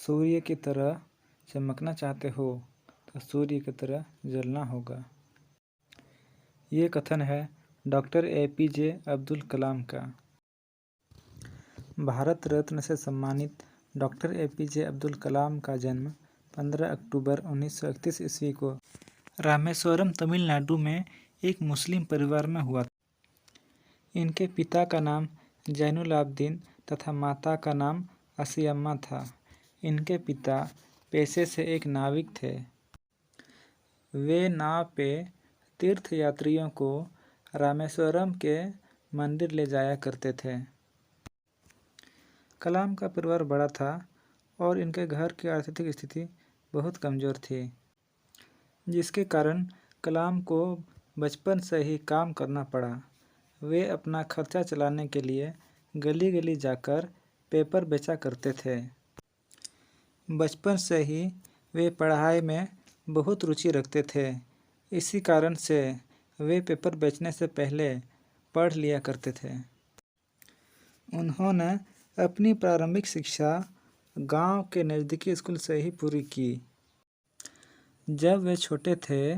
सूर्य की तरह चमकना चाहते हो तो सूर्य की तरह जलना होगा। ये कथन है डॉक्टर APJ अब्दुल कलाम का। भारत रत्न से सम्मानित डॉक्टर APJ अब्दुल कलाम का जन्म 15 अक्टूबर 1931 ईस्वी को रामेश्वरम, तमिलनाडु में एक मुस्लिम परिवार में हुआ। इनके पिता का नाम जैनुल आबदीन तथा माता का नाम असियम्मा था। इनके पिता पेशे से एक नाविक थे। वे नाव पे तीर्थयात्रियों को रामेश्वरम के मंदिर ले जाया करते थे। कलाम का परिवार बड़ा था और इनके घर की आर्थिक स्थिति बहुत कमज़ोर थी, जिसके कारण कलाम को बचपन से ही काम करना पड़ा। वे अपना खर्चा चलाने के लिए गली गली जाकर पेपर बेचा करते थे। बचपन से ही वे पढ़ाई में बहुत रुचि रखते थे। इसी कारण से वे पेपर बेचने से पहले पढ़ लिया करते थे। उन्होंने अपनी प्रारंभिक शिक्षा गांव के नज़दीकी स्कूल से ही पूरी की। जब वे छोटे थे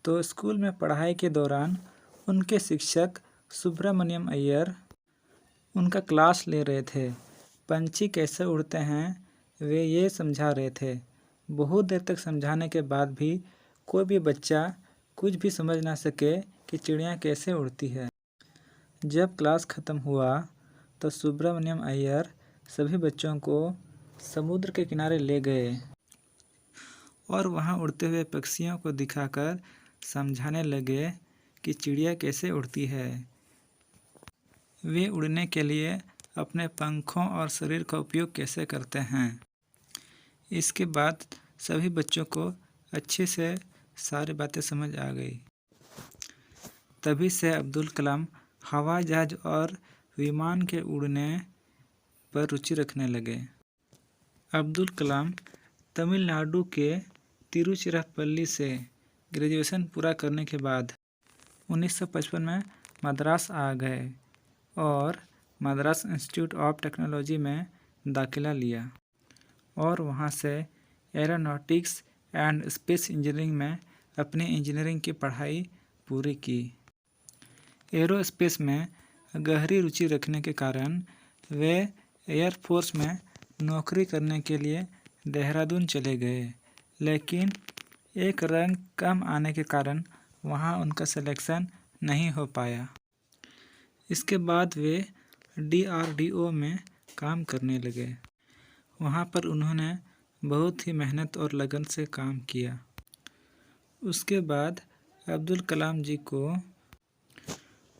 तो स्कूल में पढ़ाई के दौरान उनके शिक्षक सुब्रमण्यम अय्यर उनका क्लास ले रहे थे। पंछी कैसे उड़ते हैं वे ये समझा रहे थे। बहुत देर तक समझाने के बाद भी कोई भी बच्चा कुछ भी समझ ना सके कि चिड़िया कैसे उड़ती है। जब क्लास ख़त्म हुआ तो सुब्रमण्यम अय्यर सभी बच्चों को समुद्र के किनारे ले गए और वहाँ उड़ते हुए पक्षियों को दिखाकर समझाने लगे कि चिड़िया कैसे उड़ती है। वे उड़ने के लिए अपने पंखों और शरीर का उपयोग कैसे करते हैं। इसके बाद सभी बच्चों को अच्छे से सारी बातें समझ आ गई। तभी से अब्दुल कलाम हवाई जहाज़ और विमान के उड़ने पर रुचि रखने लगे। अब्दुल कलाम तमिलनाडु के तिरुचिरापल्ली से ग्रेजुएशन पूरा करने के बाद 1955 में मद्रास आ गए और मद्रास इंस्टीट्यूट ऑफ टेक्नोलॉजी में दाखिला लिया और वहां से एरोनॉटिक्स एंड स्पेस इंजीनियरिंग में अपनी इंजीनियरिंग की पढ़ाई पूरी की। एरोस्पेस में गहरी रुचि रखने के कारण वे एयरफोर्स में नौकरी करने के लिए देहरादून चले गए, लेकिन एक रैंक कम आने के कारण वहां उनका सिलेक्शन नहीं हो पाया। इसके बाद वे DRDO में काम करने लगे। वहां पर उन्होंने बहुत ही मेहनत और लगन से काम किया। उसके बाद अब्दुल कलाम जी को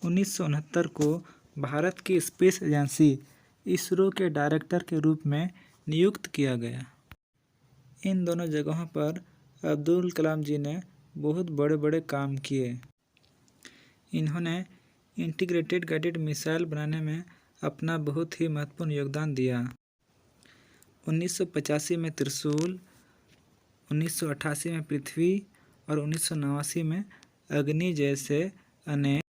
1969 को भारत की स्पेस एजेंसी इसरो के डायरेक्टर के रूप में नियुक्त किया गया। इन दोनों जगहों पर अब्दुल कलाम जी ने बहुत बड़े बड़े काम किए। इन्होंने इंटीग्रेटेड गाइडेड मिसाइल बनाने में अपना बहुत ही महत्वपूर्ण योगदान दिया। 1985 में त्रिशूल, 1988 में पृथ्वी और 1989 में अग्नि जैसे अनेक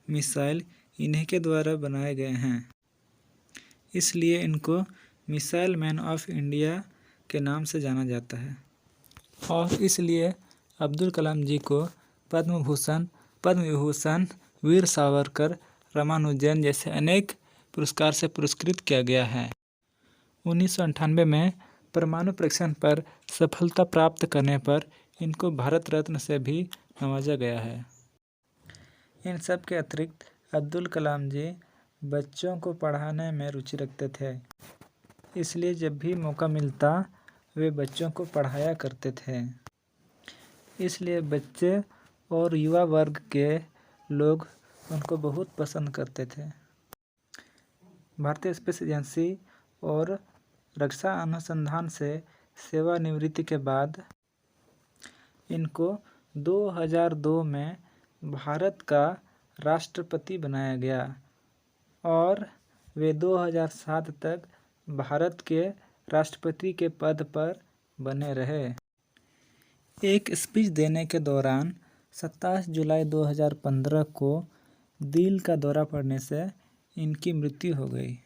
मिसाइल इन्हीं के द्वारा बनाए गए हैं। इसलिए इनको मिसाइल मैन ऑफ इंडिया के नाम से जाना जाता है और इसलिए अब्दुल कलाम जी को पद्म भूषण, पद्म विभूषण, वीर सावरकर, रामानुजन जैसे अनेक पुरस्कार से पुरस्कृत किया गया है। 1998 में परमाणु परीक्षण पर सफलता प्राप्त करने पर इनको भारत रत्न से भी नवाजा गया है। इन सब के अतिरिक्त अब्दुल कलाम जी बच्चों को पढ़ाने में रुचि रखते थे, इसलिए जब भी मौका मिलता वे बच्चों को पढ़ाया करते थे। इसलिए बच्चे और युवा वर्ग के लोग उनको बहुत पसंद करते थे। भारतीय स्पेस एजेंसी और रक्षा अनुसंधान से सेवानिवृत्ति के बाद इनको 2002 में भारत का राष्ट्रपति बनाया गया और वे 2007 तक भारत के राष्ट्रपति के पद पर बने रहे। एक स्पीच देने के दौरान 27 जुलाई 2015 को दिल का दौरा पड़ने से इनकी मृत्यु हो गई।